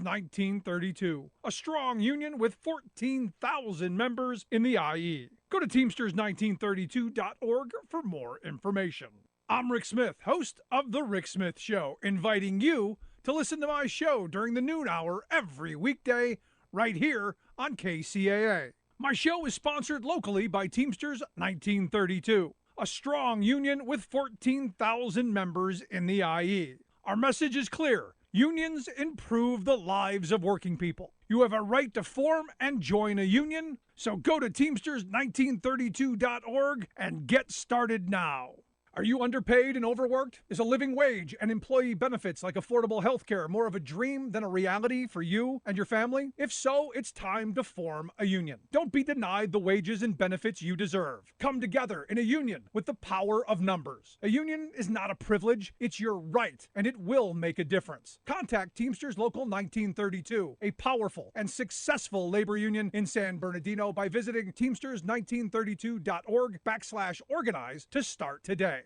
1932, a strong union with 14,000 members in the IE. Go to Teamsters1932.org for more information. I'm Rick Smith, host of The Rick Smith Show, inviting you to listen to my show during the noon hour every weekday right here on KCAA. My show is sponsored locally by Teamsters 1932, a strong union with 14,000 members in the IE. Our message is clear. Unions improve the lives of working people. You have a right to form and join a union, so go to Teamsters1932.org and get started now. Are you underpaid and overworked? Is a living wage and employee benefits like affordable health care more of a dream than a reality for you and your family? If so, it's time to form a union. Don't be denied the wages and benefits you deserve. Come together in a union with the power of numbers. A union is not a privilege, it's your right, and it will make a difference. Contact Teamsters Local 1932, a powerful and successful labor union in San Bernardino, by visiting Teamsters1932.org/organize to start today.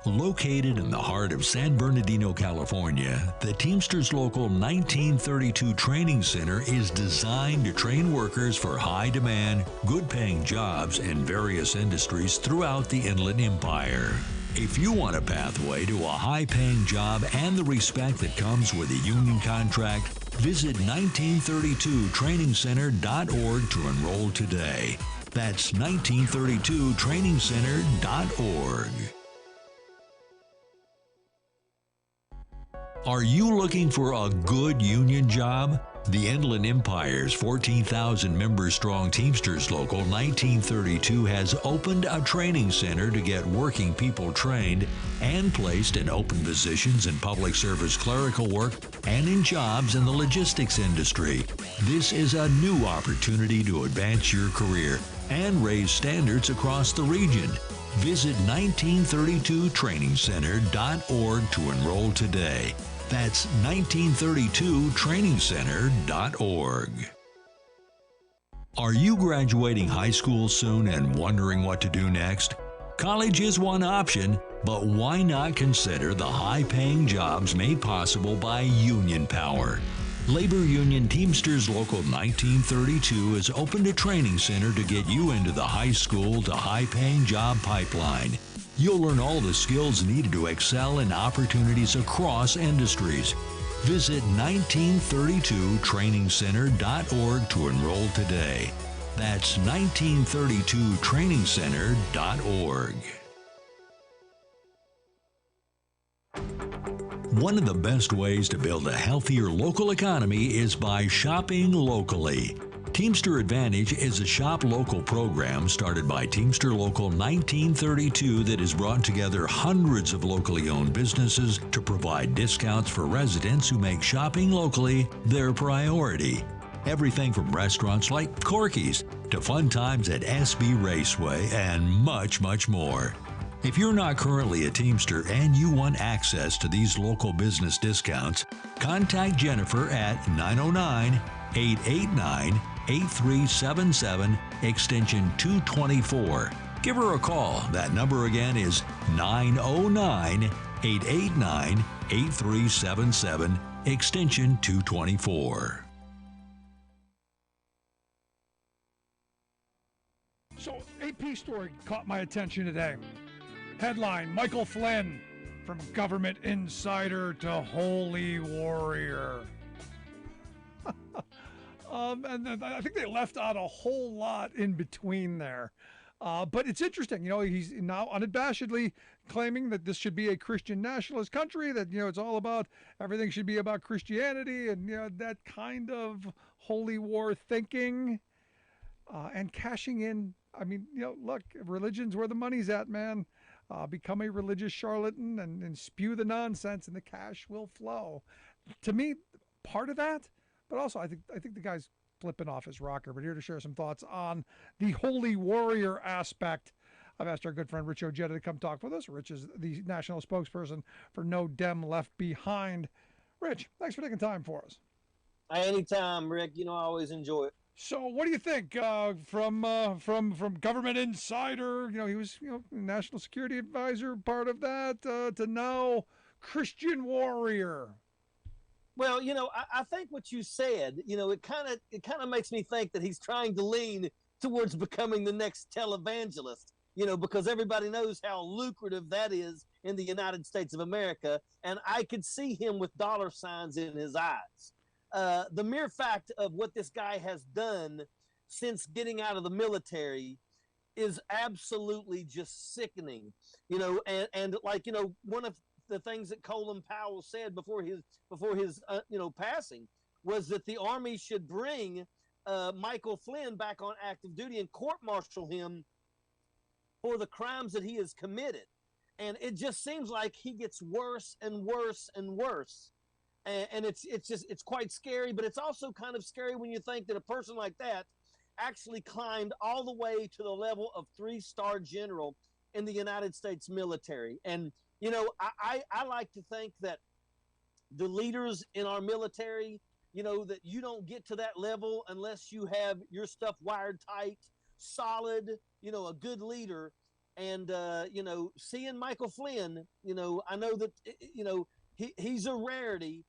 Located in the heart of San Bernardino, California, the Teamsters Local 1932 Training Center is designed to train workers for high-demand, good-paying jobs in various industries throughout the Inland Empire. If you want a pathway to a high-paying job and the respect that comes with a union contract, visit 1932trainingcenter.org to enroll today. That's 1932trainingcenter.org. Are you looking for a good union job? The Inland Empire's 14,000 members strong Teamsters Local 1932 has opened a training center to get working people trained and placed in open positions in public service clerical work and in jobs in the logistics industry. This is a new opportunity to advance your career and raise standards across the region. Visit 1932trainingcenter.org to enroll today. That's 1932trainingcenter.org. Are you graduating high school soon and wondering what to do next? College is one option, but why not consider the high-paying jobs made possible by union power? Labor Union Teamsters Local 1932 has opened a training center to get you into the high school to high-paying job pipeline. You'll learn all the skills needed to excel in opportunities across industries. Visit 1932trainingcenter.org to enroll today. That's 1932trainingcenter.org. One of the best ways to build a healthier local economy is by shopping locally. Teamster Advantage is a shop local program started by Teamster Local 1932 that has brought together hundreds of locally owned businesses to provide discounts for residents who make shopping locally their priority. Everything from restaurants like Corky's to fun times at SB Raceway and much, much more. If you're not currently a Teamster and you want access to these local business discounts, contact Jennifer at 909-889-8377, extension 224. Give her a call. That number again is 909-889-8377, extension 224. So, AP story caught my attention today. Headline, Michael Flynn, from government insider to holy warrior. And I think they left out a whole lot in between there. But it's interesting, he's now unabashedly claiming that this should be a Christian nationalist country, that, it's all about, everything should be about Christianity and, that kind of holy war thinking, and cashing in. I mean, look, religion's where the money's at, man. Become a religious charlatan and spew the nonsense and the cash will flow. To me, part of that, but also I think the guy's flipping off his rocker. But here to share some thoughts on the holy warrior aspect, I've asked our good friend Rich Ojeda to come talk with us. Rich is the national spokesperson for No Dem Left Behind. Rich, thanks for taking time for us. Anytime, Rick. I always enjoy it. So what do you think from government insider? He was national security advisor, part of that, to now Christian warrior. Well, I think what you said, it kind of makes me think that he's trying to lean towards becoming the next televangelist, because everybody knows how lucrative that is in the United States of America, and I could see him with dollar signs in his eyes. The mere fact of what this guy has done since getting out of the military is absolutely just sickening. And like one of the things that Colin Powell said before his passing was that the Army should bring Michael Flynn back on active duty and court martial him for the crimes that he has committed. And it just seems like he gets worse and worse and worse. And it's quite scary, but it's also kind of scary when you think that a person like that actually climbed all the way to the level of 3-star general in the United States military. And I like to think that the leaders in our military, that you don't get to that level unless you have your stuff wired tight, solid, a good leader. And seeing Michael Flynn, I know that he's a rarity,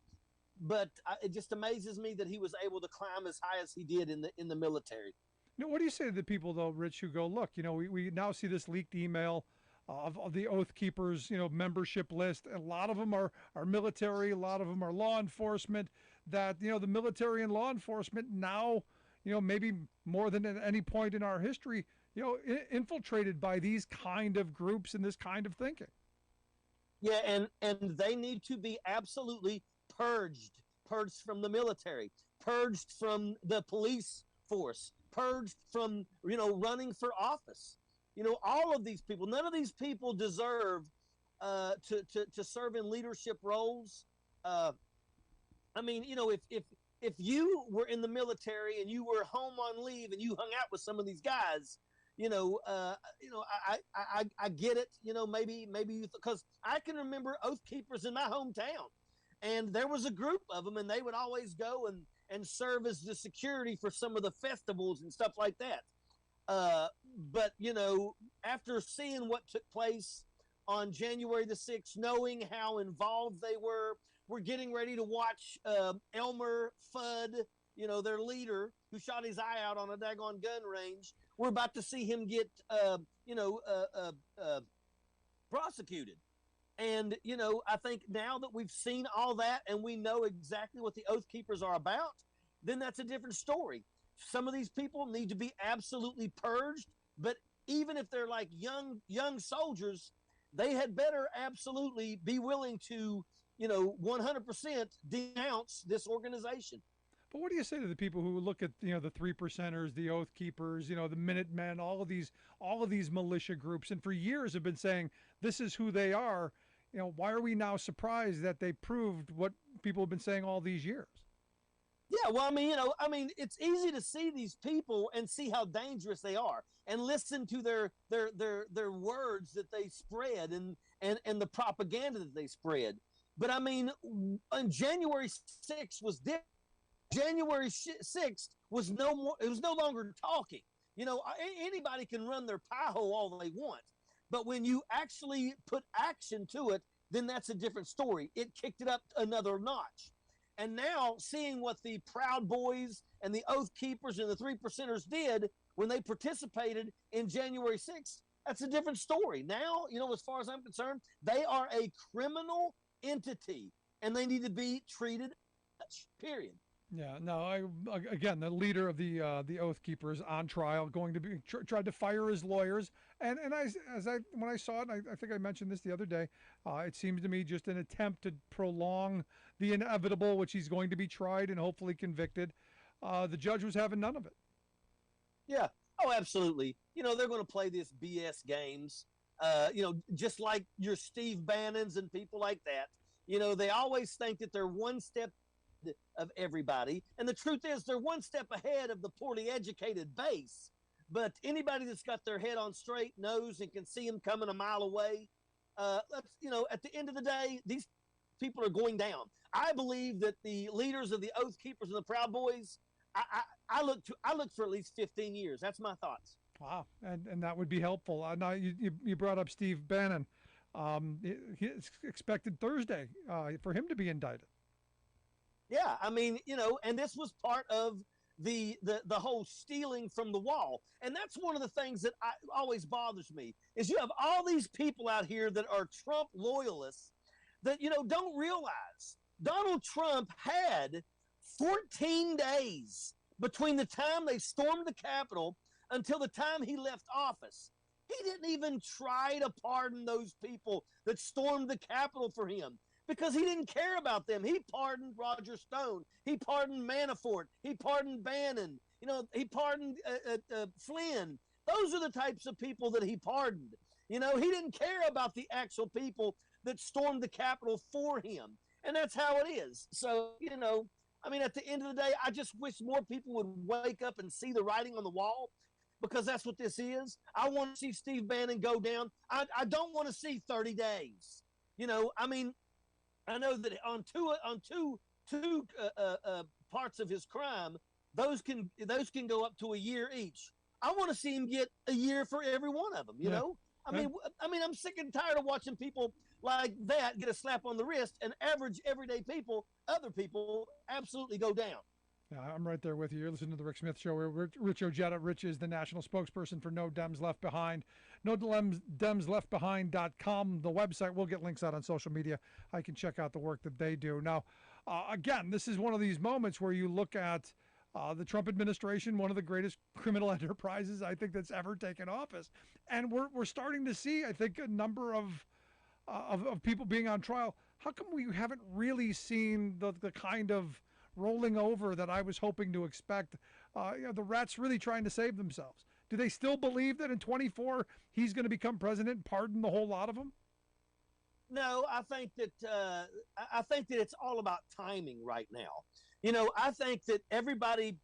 but it just amazes me that he was able to climb as high as he did in the military. What do you say to the people, though, Rich, who go, look, we now see this leaked email of the Oath Keepers, membership list. A lot of them are military, a lot of them are law enforcement. That the military and law enforcement now, maybe more than at any point in our history, infiltrated by these kind of groups and this kind of thinking. Yeah, and they need to be absolutely purged from the military, purged from the police force, purged from running for office. All of these people, none of these people deserve to serve in leadership roles. I mean, if you were in the military and you were home on leave and you hung out with some of these guys, I get it. Maybe because I can remember Oath Keepers in my hometown, and there was a group of them, and they would always go and serve as the security for some of the festivals and stuff like that. But after seeing what took place on January the 6th, knowing how involved they were, we're getting ready to watch Elmer Fudd, their leader who shot his eye out on a daggone gun range. We're about to see him get, prosecuted. And, I think now that we've seen all that and we know exactly what the Oath Keepers are about, then that's a different story. Some of these people need to be absolutely purged, but even if they're like young soldiers, they had better absolutely be willing to 100% denounce this organization. But what do you say to the people who look at the three percenters, the Oath Keepers, the Minutemen, all of these militia groups, and for years have been saying this is who they are? Why are we now surprised that they proved what people have been saying all these years? Yeah, well, it's easy to see these people and see how dangerous they are, and listen to their words that they spread and the propaganda that they spread. But on January 6th was different. January 6th was no more. It was no longer talking. Anybody can run their pie hole all they want, but when you actually put action to it, then that's a different story. It kicked it up another notch. And now, seeing what the Proud Boys and the Oath Keepers and the Three Percenters did when they participated in January 6th, that's a different story. Now, as far as I'm concerned, they are a criminal entity, and they need to be treated as such, period. Yeah, no. Again, the leader of the Oath Keepers on trial, going to be tried to fire his lawyers, and when I saw it, I think I mentioned this the other day. It seems to me just an attempt to prolong the inevitable, which he's going to be tried and hopefully convicted. The judge was having none of it. Yeah. Oh, absolutely. They're going to play this BS games. Just like your Steve Bannons and people like that. They always think that they're one step of everybody, and the truth is they're one step ahead of the poorly educated base. But anybody that's got their head on straight knows and can see them coming a mile away. At the end of the day, these people are going down. I believe that the leaders of the Oath Keepers and the Proud Boys, I look for at least 15 years. That's my thoughts. Wow, and that would be helpful. Now you brought up Steve Bannon. It's expected Thursday for him to be indicted. Yeah, I mean, and this was part of the whole stealing from the wall. And that's one of the things that always bothers me is you have all these people out here that are Trump loyalists that don't realize Donald Trump had 14 days between the time they stormed the Capitol until the time he left office. He didn't even try to pardon those people that stormed the Capitol for him because he didn't care about them. He pardoned Roger Stone. He pardoned Manafort. He pardoned Bannon. He pardoned Flynn. Those are the types of people that he pardoned. He didn't care about the actual people that stormed the Capitol for him. And that's how it is. So, I mean, at the end of the day, I just wish more people would wake up and see the writing on the wall because that's what this is. I want to see Steve Bannon go down. I don't want to see 30 days. I mean, I know that on two parts of his crime, those can go up to a year each. I want to see him get a year for every one of them. You know, I mean, I'm sick and tired of watching people like that get a slap on the wrist, and average everyday people, other people, absolutely go down. Yeah, I'm right there with you. You're listening to the Rick Smith Show. We're Rich Ojeda. Rich is the national spokesperson for No Dems Left Behind. NoDemsLeftBehind.com, the website. We'll get links out on social media. I can check out the work that they do. Now, again, this is one of these moments where you look at the Trump administration, one of the greatest criminal enterprises I think that's ever taken office. And we're starting to see, I think, a number of people being on trial. How come we haven't really seen the kind of rolling over that I was hoping to expect? The rats really trying to save themselves. Do they still believe that in 24 he's going to become president and pardon the whole lot of them? No, I think that it's all about timing right now. I think that everybody,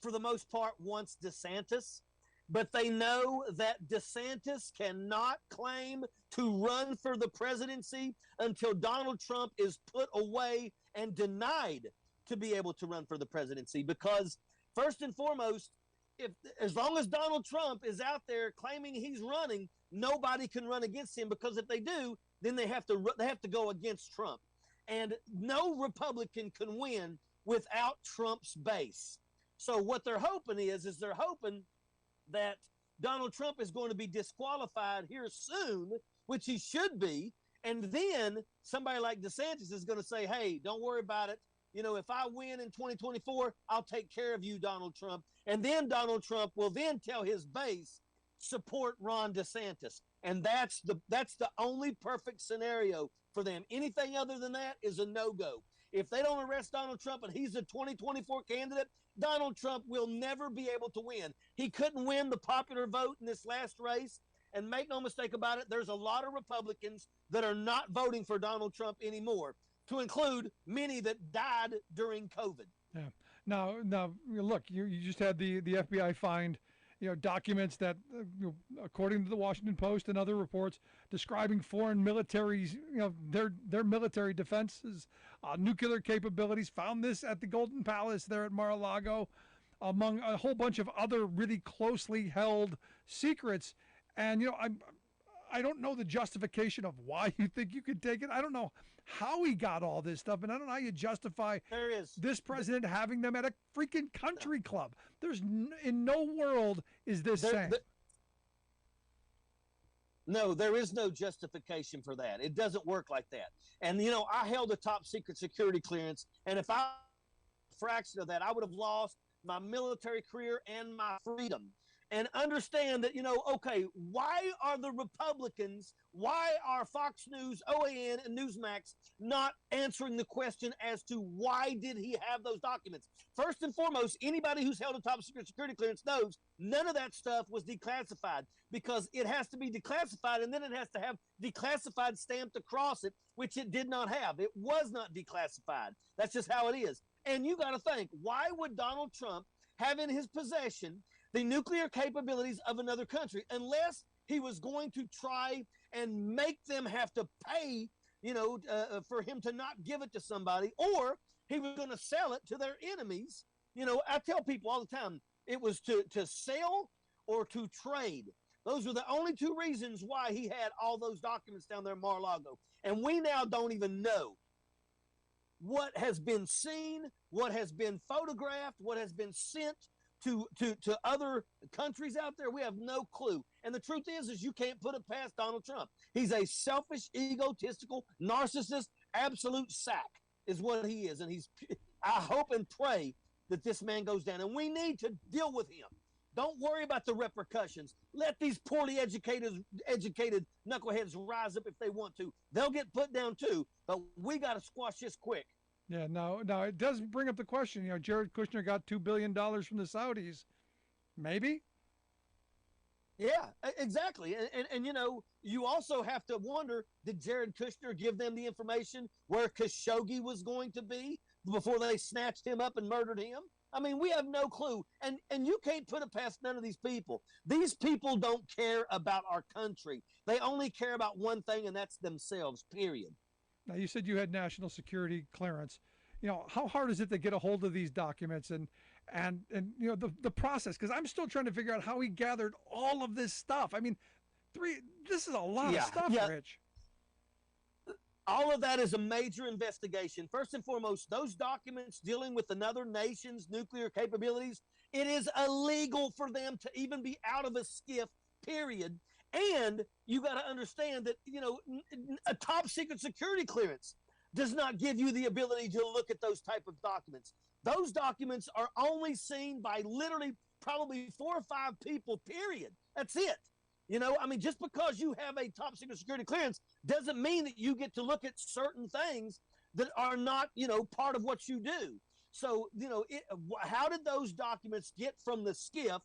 for the most part, wants DeSantis, but they know that DeSantis cannot claim to run for the presidency until Donald Trump is put away and denied to be able to run for the presidency. Because first and foremost, as long as Donald Trump is out there claiming he's running, nobody can run against him, because if they do, then they have to go against Trump. And no Republican can win without Trump's base. So what they're hoping is they're hoping that Donald Trump is going to be disqualified here soon, which he should be. And then somebody like DeSantis is going to say, hey, don't worry about it. If I win in 2024, I'll take care of you, Donald Trump. And then Donald Trump will then tell his base, support Ron DeSantis. And that's the only perfect scenario for them. Anything other than that is a no-go. If they don't arrest Donald Trump and he's a 2024 candidate, Donald Trump will never be able to win. He couldn't win the popular vote in this last race. And make no mistake about it, there's a lot of Republicans that are not voting for Donald Trump anymore, to include many that died during COVID. Yeah. Now, look, you just had the FBI find, documents that, according to the Washington Post and other reports, describing foreign militaries, their military defenses, nuclear capabilities. Found this at the Golden Palace there at Mar-a-Lago, among a whole bunch of other really closely held secrets. And I don't know the justification of why you think you could take it. I don't know how he got all this stuff, and I don't know how you justify this president having them at a freaking country club. There's in no world is this sane. No, there is no justification for that. It doesn't work like that. And I held a top secret security clearance, and if I fraction of that, I would have lost my military career and my freedom. And understand that, okay, why are the Republicans, why are Fox News, OAN, and Newsmax not answering the question as to why did he have those documents? First and foremost, anybody who's held a top secret security clearance knows none of that stuff was declassified, because it has to be declassified, and then it has to have declassified stamped across it, which it did not have. It was not declassified. That's just how it is. And you got to think, why would Donald Trump have in his possession the nuclear capabilities of another country, unless he was going to try and make them have to pay, for him to not give it to somebody, or he was going to sell it to their enemies. I tell people all the time, it was to sell or to trade. Those are the only two reasons why he had all those documents down there in Mar-a-Lago. And we now don't even know what has been seen, what has been photographed, what has been sent to other countries out there. We have no clue. And the truth is you can't put it past Donald Trump. He's a selfish, egotistical, narcissist, absolute sack is what he is. And I hope and pray that this man goes down. And we need to deal with him. Don't worry about the repercussions. Let these poorly educated knuckleheads rise up if they want to. They'll get put down too, but we got to squash this quick. Yeah, no, it does bring up the question. Jared Kushner got $2 billion from the Saudis. Maybe? Yeah, exactly. And you also have to wonder, did Jared Kushner give them the information where Khashoggi was going to be before they snatched him up and murdered him? I mean, we have no clue. And you can't put it past none of these people. These people don't care about our country. They only care about one thing, and that's themselves, period. Now, you said you had national security clearance. How hard is it to get a hold of these documents and the process? Because I'm still trying to figure out how he gathered all of this stuff. I mean, this is a lot of stuff, Rich. All of that is a major investigation. First and foremost, those documents dealing with another nation's nuclear capabilities, it is illegal for them to even be out of a skiff, period. And you got to understand that, a top secret security clearance does not give you the ability to look at those type of documents. Those documents are only seen by literally probably 4 or 5 people, period. That's it. Just because you have a top secret security clearance doesn't mean that you get to look at certain things that are not, part of what you do. So, how did those documents get from the skiff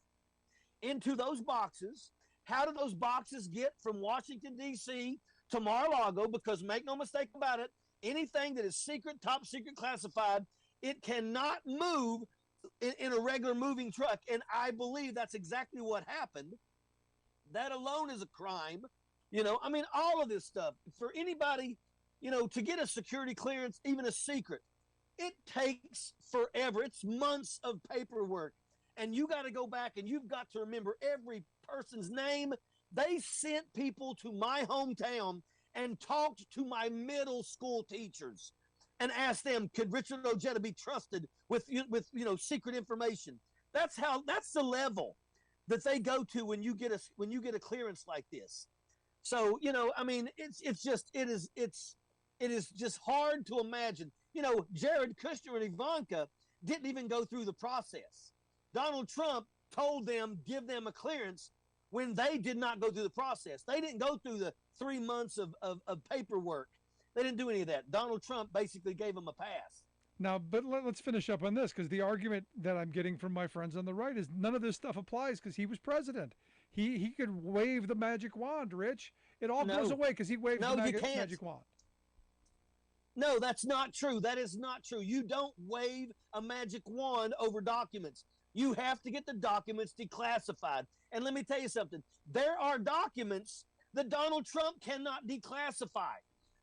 into those boxes? How did those boxes get from Washington, D.C. to Mar-a-Lago? Because make no mistake about it, anything that is secret, top secret, classified, it cannot move in a regular moving truck. And I believe that's exactly what happened. That alone is a crime. All of this stuff. For anybody, to get a security clearance, even a secret, it takes forever. It's months of paperwork. And you got to go back and you've got to remember every person's name. They sent people to my hometown and talked to my middle school teachers and asked them, could Richard Ojeda be trusted with secret information? That's the level that they go to when you get a clearance like this. So, it is just hard to imagine. Jared Kushner and Ivanka didn't even go through the process. Donald Trump told them, give them a clearance when they did not go through the process. They didn't go through the 3 months of paperwork. They didn't do any of that. Donald Trump basically gave them a pass. Now, but let's finish up on this, because the argument that I'm getting from my friends on the right is none of this stuff applies because he was president. He could wave the magic wand, Rich. It all goes away because he waved the magic wand. No, that's not true. That is not true. You don't wave a magic wand over documents. You have to get the documents declassified. And let me tell you something. There are documents that Donald Trump cannot declassify.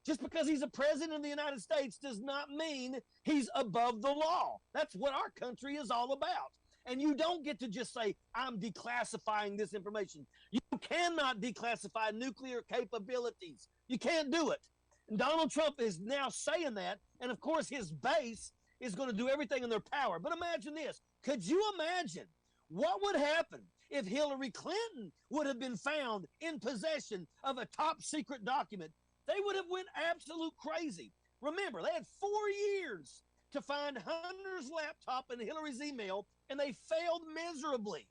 Just because he's a president of the United States does not mean he's above the law. That's what our country is all about. And you don't get to just say, I'm declassifying this information. You cannot declassify nuclear capabilities. You can't do it. And Donald Trump is now saying that. And of course, his base is going to do everything in their power. But imagine this. Could you imagine what would happen if Hillary Clinton would have been found in possession of a top secret document? They would have went absolute crazy. Remember, they had 4 years to find Hunter's laptop and Hillary's email, and they failed miserably.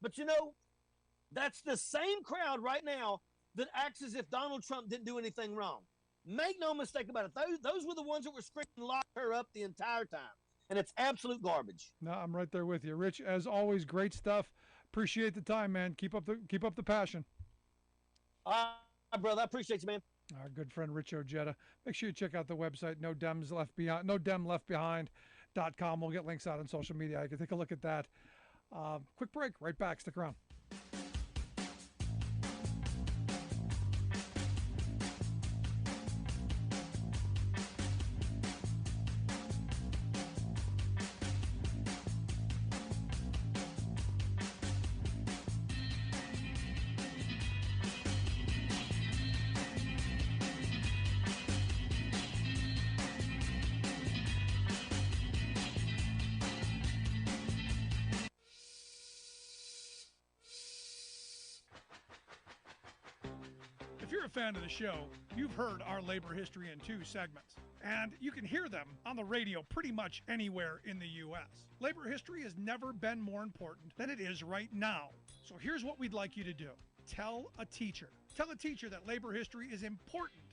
But that's the same crowd right now that acts as if Donald Trump didn't do anything wrong. Make no mistake about it. Those were the ones that were screaming, lock her up the entire time. And it's absolute garbage. No, I'm right there with you. Rich, as always, great stuff. Appreciate the time, man. Keep up the passion. All right, brother. I appreciate you, man. Our good friend Rich Ojeda. Make sure you check out the website, NoDemLeftBehind.com. We'll get links out on social media. I can take a look at that. Quick break. Right back. Stick around. a fan of the show, you've heard our Labor History in 2 segments, and you can hear them on the radio pretty much anywhere in the U.S. Labor history has never been more important than it is right now. So here's what we'd like you to do. Tell a teacher. Tell a teacher that labor history is important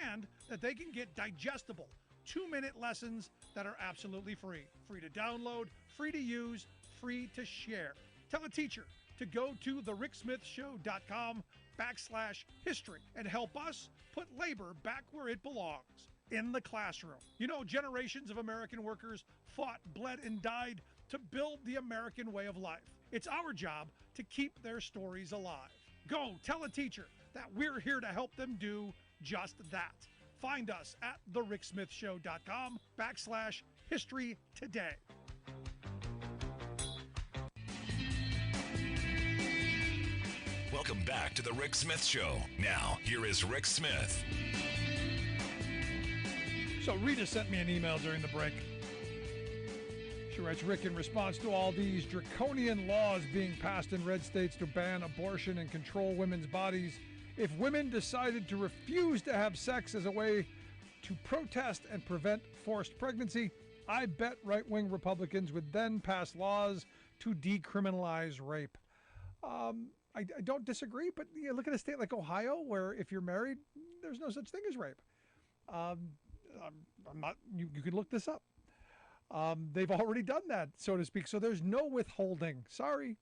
and that they can get digestible 2-minute lessons that are absolutely free. Free to download, free to use, free to share. Tell a teacher to go to thericksmithshow.com/history and help us put labor back where it belongs, in the classroom. You know, generations of American workers fought, bled, and died to build the American way of life. It's our job to keep their stories alive. Go tell a teacher that we're here to help them do just that. Find us at thericksmithshow.com/history today. Welcome back to the Rick Smith Show. Now, here is Rick Smith. So Rita sent me an email during the break. She writes, Rick, in response to all these draconian laws being passed in red states to ban abortion and control women's bodies, if women decided to refuse to have sex as a way to protest and prevent forced pregnancy, I bet right-wing Republicans would then pass laws to decriminalize rape. I don't disagree, but you look at a state like Ohio, where if you're married, there's no such thing as rape. I'm not. You can look this up. They've already done that, so to speak. So there's no withholding. Sorry,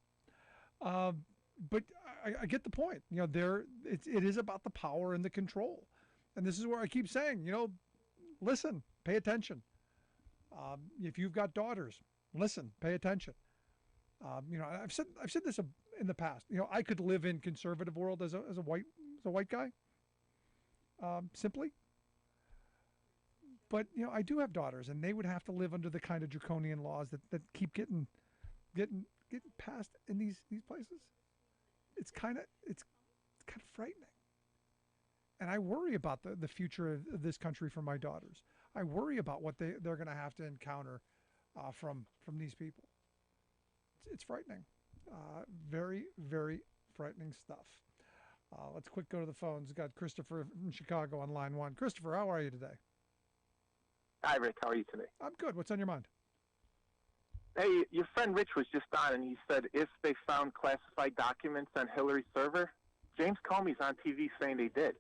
but I get the point. You know, it is about the power and the control, and this is where I keep saying, you know, listen, pay attention. If you've got daughters, listen, pay attention. You know, I've said this in the past. You know, I could live in conservative world as a white guy, simply. But you know, I do have daughters, and they would have to live under the kind of draconian laws that keep getting passed in these places. It's kind of frightening, and I worry about the future of this country for my daughters. I worry about what they're going to have to encounter from these people. It's frightening. Very, very frightening stuff. Let's quick go to the phones. We've got Christopher from Chicago on line 1. Christopher, how are you today? Hi, Rick. How are you today? I'm good. What's on your mind? Hey, your friend Rich was just on, and he said if they found classified documents on Hillary's server, James Comey's on TV saying they did.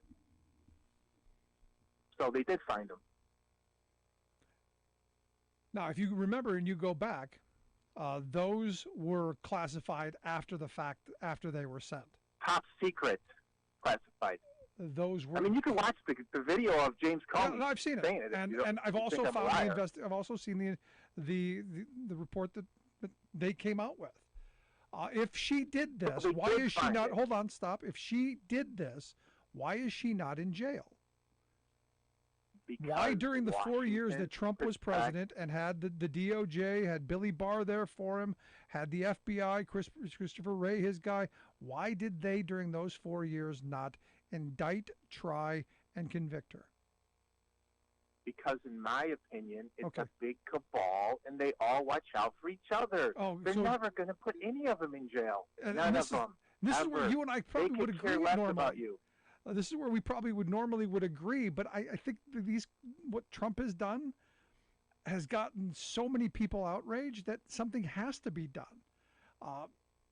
So they did find them. Now, if you remember and you go back, those were classified after the fact, after they were sent. Top secret classified. Those were. I mean, you can watch the video of James Comey. No, I've seen it, and I've also found I've also seen the report that they came out with. If she did this, why is she not? Hold on, stop. If she did this, why is she not in jail? Because why during the 4 years that Trump was president and had the DOJ, had Billy Barr there for him, had the FBI, Christopher Wray, his guy, why did they during those 4 years not indict, try, and convict her? Because in my opinion, it's a big cabal, and they all watch out for each other. They're never going to put any of them in jail. None of them. This is where you and I probably would agree normally. About you. This is where we probably would agree, but I think what Trump has done has gotten so many people outraged that something has to be done.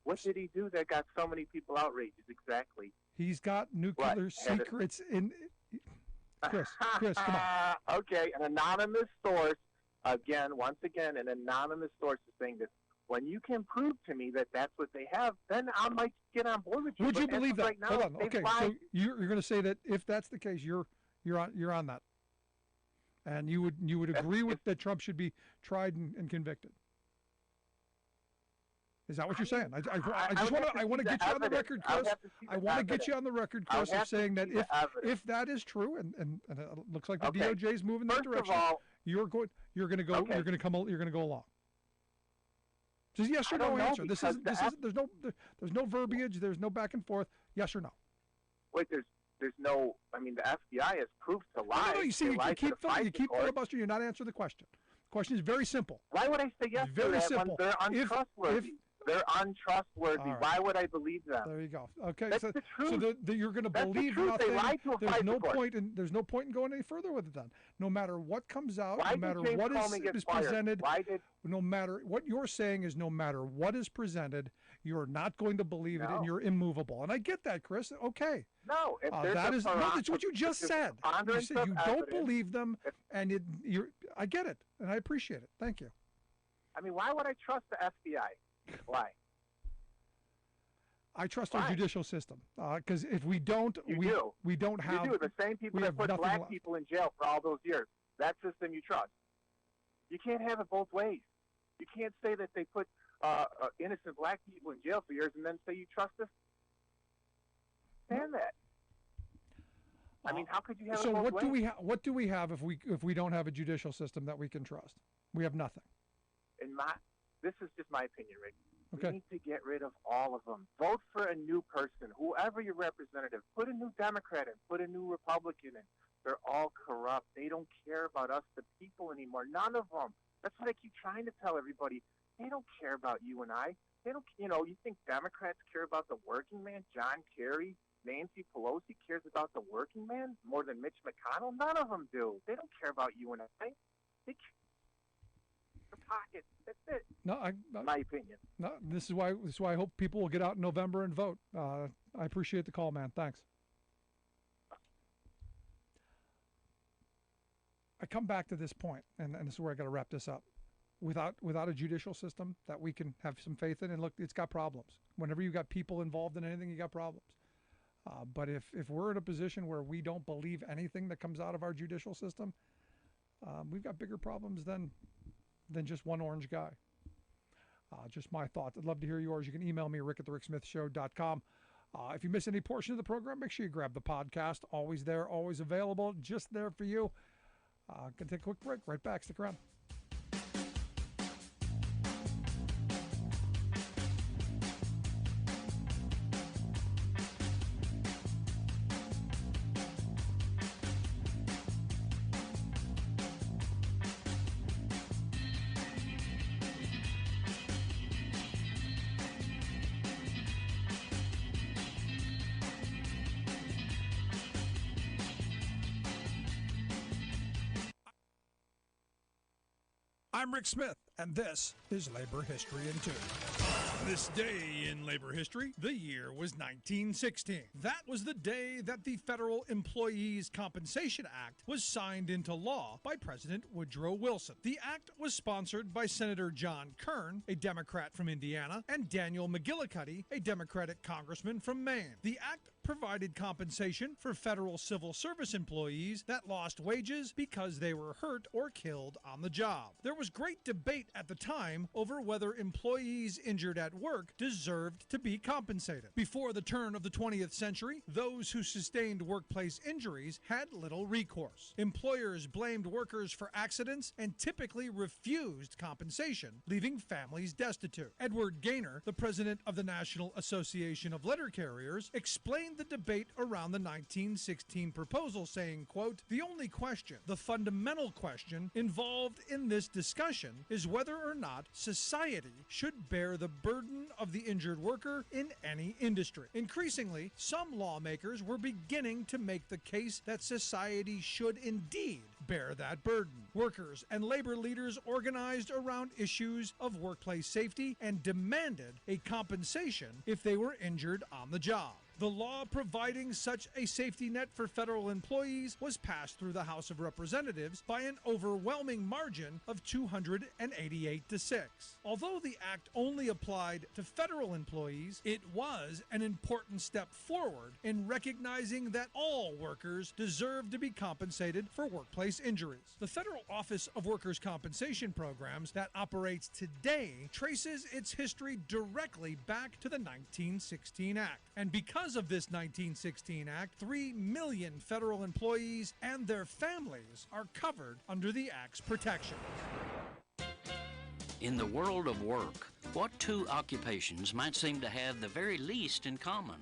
What did he do that got so many people outraged? Exactly. He's got nuclear secrets in. Chris, come on. Okay, an anonymous source, once again, an anonymous source is saying this. When you can prove to me that that's what they have, then I might get on board with you. Would you believe that? Right now, hold on. Okay, so you're going to say that if that's the case, you're on that, and you would agree with that Trump should be tried and convicted. Is that what you're saying? I want to get you on the record, Chris. I want to get you on the record, Chris, of saying that if that is true, and it looks like the DOJ is moving that direction, you're going to go along. Just yes or no answer. There's no verbiage. There's no back and forth. Yes or no. Wait, there's no. I mean, the FBI has proved to lie. No, you see, you keep filibustering. You're not answering the question. The question is very simple. Why would I say yes very to that simple. when they're untrustworthy? They're untrustworthy. Right. Why would I believe them? There you go. Okay, That's the truth. So you're going to That's believe the truth. nothing. They lied to a There's no report. there's no point in going any further with it then. No matter what comes out, Why no matter did James what Comey get is fired? presented, Why did no matter what you're saying is no matter what is presented, you're not going to believe it and you're immovable. And I get that, Chris. Okay. no? If there's That a is no, that's what you just said. You preponderance said of you don't evidence, believe them, and I get it, and I appreciate it. Thank you. I mean, why would I trust the FBI? Why? I trust our judicial system because if we don't, we don't have. You do. The same people that put black people in jail for all those years. That system you trust. You can't have it both ways. You can't say that they put innocent black people in jail for years and then say you trust us. Stand that. I mean, how could you have it both ways? What do we have if we don't have a judicial system that we can trust? We have nothing. This is just my opinion, Rick. Okay. We need to get rid of all of them. Vote for a new person, whoever your representative. Put a new Democrat in, put a new Republican in. They're all corrupt. They don't care about us, the people, anymore. None of them. That's what I keep trying to tell everybody. They don't care about you and I. They don't. You think Democrats care about the working man? John Kerry, Nancy Pelosi cares about the working man more than Mitch McConnell? None of them do. They don't care about you and I. They care about their pockets. That's it. No, my opinion. No, this is why I hope people will get out in November and vote. I appreciate the call, man. Thanks. I come back to this point, and this is where I got to wrap this up. Without a judicial system that we can have some faith in, and look, it's got problems. Whenever you got people involved in anything, you got problems. But if we're in a position where we don't believe anything that comes out of our judicial system, we've got bigger problems than just one orange guy. Just my thoughts. I'd love to hear yours. You can email me, rick@thericksmithshow.com. If you miss any portion of the program, make sure you grab the podcast. Always there, always available, just there for you. Gonna take a quick break. Right back. Stick around. I'm Rick Smith, and this is Labor History in 2. This day in labor history, the year was 1916. That was the day that the Federal Employees Compensation Act was signed into law by President Woodrow Wilson. The act was sponsored by Senator John Kern, a Democrat from Indiana, and Daniel McGillicuddy, a Democratic congressman from Maine. The act provided compensation for federal civil service employees that lost wages because they were hurt or killed on the job. There was great debate at the time over whether employees injured at work deserved to be compensated. Before the turn of the 20th century, those who sustained workplace injuries had little recourse. Employers blamed workers for accidents and typically refused compensation, leaving families destitute. Edward Gaynor, the president of the National Association of Letter Carriers, explained the debate around the 1916 proposal, saying, quote, "The only question, the fundamental question involved in this discussion is whether or not society should bear the burden of the injured worker in any industry." Increasingly, some lawmakers were beginning to make the case that society should indeed bear that burden. Workers and labor leaders organized around issues of workplace safety and demanded a compensation if they were injured on the job. The law providing such a safety net for federal employees was passed through the House of Representatives by an overwhelming margin of 288 to 6. Although the act only applied to federal employees, it was an important step forward in recognizing that all workers deserve to be compensated for workplace injuries. The Federal Office of Workers' Compensation Programs that operates today traces its history directly back to the 1916 Act. And because of this 1916 Act, 3 million federal employees and their families are covered under the Act's protection. In the world of work, what two occupations might seem to have the very least in common?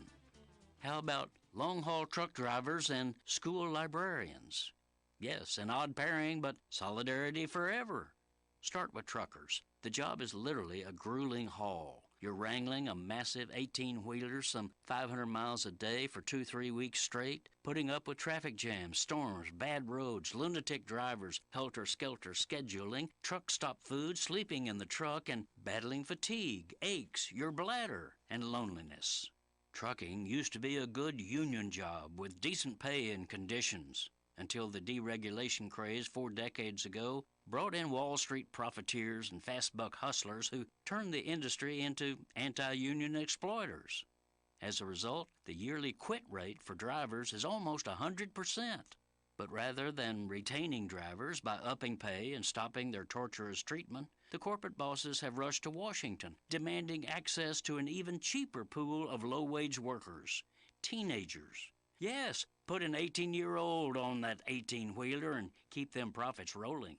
How about long-haul truck drivers and school librarians? Yes, an odd pairing, but solidarity forever. Start with truckers. The job is literally a grueling haul. You're wrangling a massive 18-wheeler some 500 miles a day for 2-3 weeks straight, putting up with traffic jams, storms, bad roads, lunatic drivers, helter-skelter scheduling, truck stop food, sleeping in the truck, and battling fatigue, aches, your bladder, and loneliness. Trucking used to be a good union job with decent pay and conditions, until the deregulation craze 4 decades ago brought in Wall Street profiteers and fast-buck hustlers who turned the industry into anti-union exploiters. As a result, the yearly quit rate for drivers is almost 100%. But rather than retaining drivers by upping pay and stopping their torturous treatment, the corporate bosses have rushed to Washington, demanding access to an even cheaper pool of low-wage workers, teenagers. Yes, put an 18-year-old on that 18-wheeler and keep them profits rolling.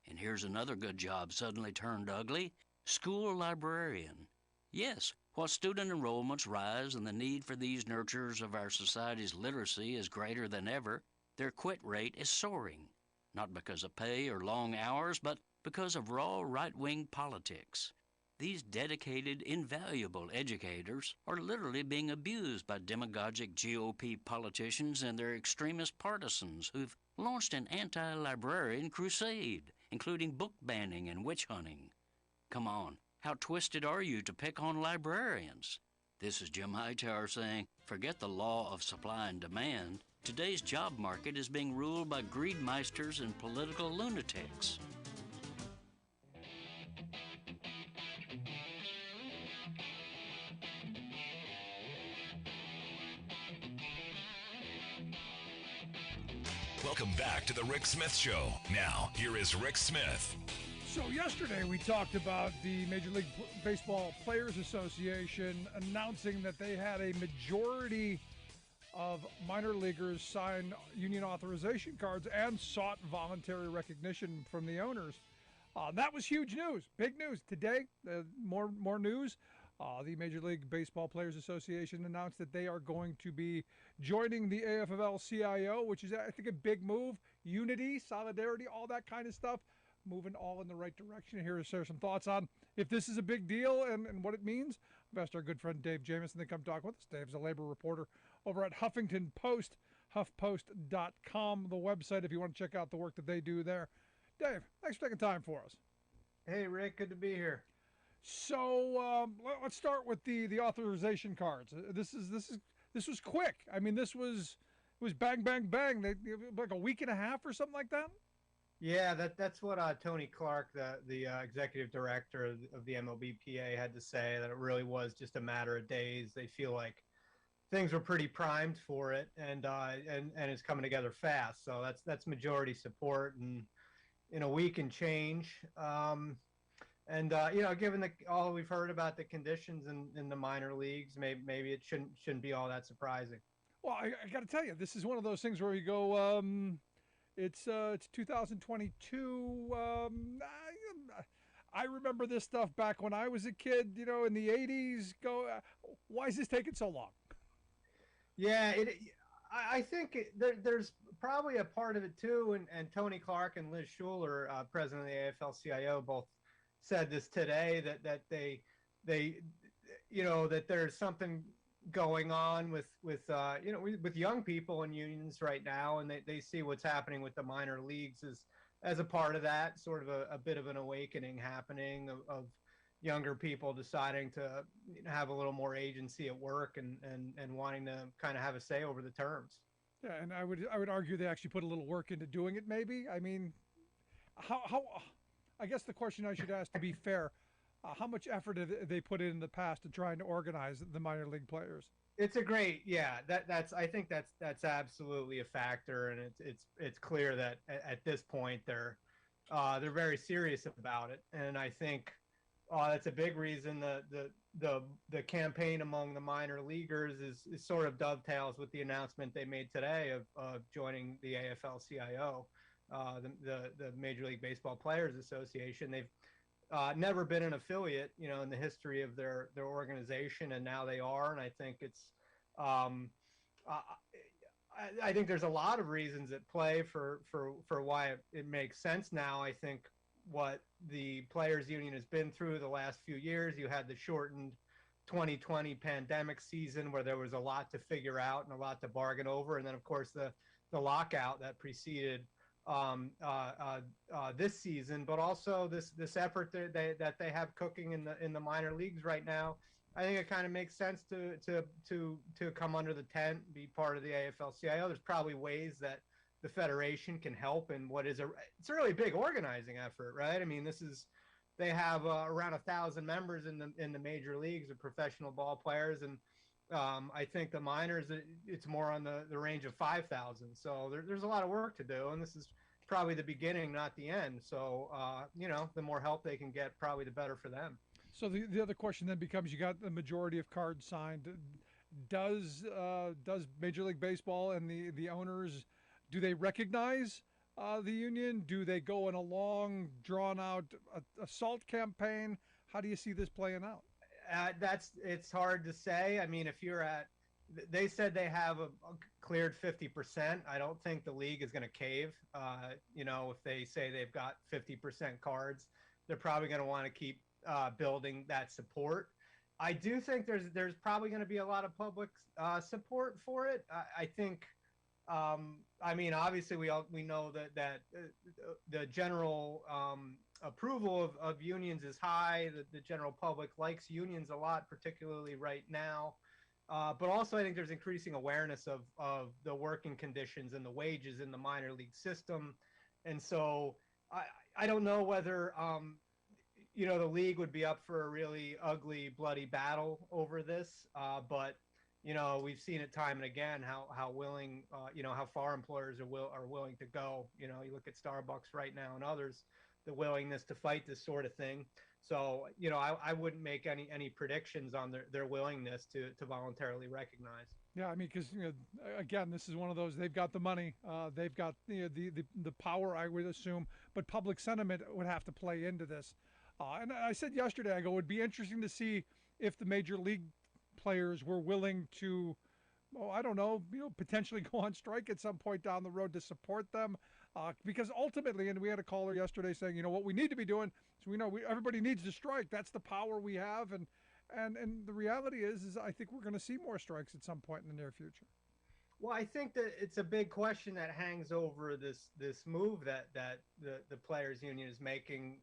And here's another good job suddenly turned ugly: school librarian. Yes, while student enrollments rise and the need for these nurturers of our society's literacy is greater than ever, their quit rate is soaring, not because of pay or long hours, but because of raw right-wing politics. These dedicated, invaluable educators are literally being abused by demagogic GOP politicians and their extremist partisans who've launched an anti-librarian crusade, including book banning and witch hunting. Come on, how twisted are you to pick on librarians? This is Jim Hightower saying, forget the law of supply and demand. Today's job market is being ruled by greedmeisters and political lunatics. Welcome back to the Rick Smith Show. Now, here is Rick Smith. So yesterday we talked about the Major League Baseball Players Association announcing that they had a majority of minor leaguers sign union authorization cards and sought voluntary recognition from the owners. That was huge news, big news. Today, more news. The Major League Baseball Players Association announced that they are going to be joining the AFL-CIO, which is, I think, a big move. Unity, solidarity, all that kind of stuff, moving all in the right direction. Here to share some thoughts on if this is a big deal and what it means. I've asked our good friend Dave Jamieson to come talk with us. Dave's a labor reporter over at Huffington Post, huffpost.com, the website, if you want to check out the work that they do there. Dave, thanks for taking time for us. Hey, Rick, good to be here. So let's start with the authorization cards. This was quick. I mean, this was bang, bang, bang. Like a week and a half or something like that. Yeah, that's what Tony Clark, the executive director of the MLBPA, had to say. That it really was just a matter of days. They feel like things were pretty primed for it, and it's coming together fast. So that's majority support, and in a week and change. Given all we've heard about the conditions in the minor leagues, maybe it shouldn't be all that surprising. Well, I got to tell you, this is one of those things where you go, it's 2022. I remember this stuff back when I was a kid, in the 80s. Why is this taking so long? Yeah, I think there's probably a part of it too, and Tony Clark and Liz Schuler, president of the AFL-CIO, both said this today, that they that there's something going on with young people in unions right now, and they see what's happening with the minor leagues as a part of that, sort of a bit of an awakening happening of younger people deciding to have a little more agency at work and wanting to kind of have a say over the terms. Yeah, and I would argue they actually put a little work into doing it. Maybe. I mean, how I guess the question I should ask, to be fair, how much effort have they put in the past to trying to organize the minor league players? It's a great, yeah. I think that's absolutely a factor, and it's clear that at this point they're very serious about it, and I think that's a big reason the campaign among the minor leaguers is sort of dovetails with the announcement they made today of joining the AFL-CIO. The Major League Baseball Players Association. They've never been an affiliate, in the history of their organization, and now they are. And I think it's, I think there's a lot of reasons at play for why it makes sense now. I think what the players union has been through the last few years. You had the shortened 2020 pandemic season where there was a lot to figure out and a lot to bargain over, and then of course the lockout that preceded this season, but also this effort that they have cooking in the minor leagues right now. I think it kind of makes sense to come under the tent, be part of the AFL-CIO. There's probably ways that the federation can help in what is it's a really big organizing effort, right? I mean, they have around 1,000 members in the major leagues of professional ball players, and I think the minors, it's more on the range of 5,000. So there's a lot of work to do, and this is probably the beginning, not the end. So the more help they can get, probably the better for them. So the other question then becomes: you got the majority of cards signed. Does Major League Baseball and the owners, do they recognize the union? Do they go in a long, drawn out assault campaign? How do you see this playing out? It's hard to say. I mean, they said they have a cleared 50%. I don't think the league is going to cave. If they say they've got 50% cards, they're probably going to want to keep building that support. I do think there's probably going to be a lot of public support for it. I think. I mean, obviously, we know that the general approval of unions is high. The general public likes unions a lot, particularly right now. But also, I think there's increasing awareness of the working conditions and the wages in the minor league system. And so I don't know whether, the league would be up for a really ugly, bloody battle over this. But we've seen it time and again how willing, how far employers are willing to go. You look at Starbucks right now and others, the willingness to fight this sort of thing. So, I wouldn't make any predictions on their willingness to voluntarily recognize. Yeah, I mean, because again, this is one of those. They've got the money, they've got the power, I would assume, but public sentiment would have to play into this. And I said yesterday, I go, it would be interesting to see if the major league players were willing to, I don't know, potentially go on strike at some point down the road to support them, because ultimately, and we had a caller yesterday saying, what we need to be doing is everybody needs to strike. That's the power we have, and the reality is I think we're going to see more strikes at some point in the near future. Well, I think that it's a big question that hangs over this move that the players union is making.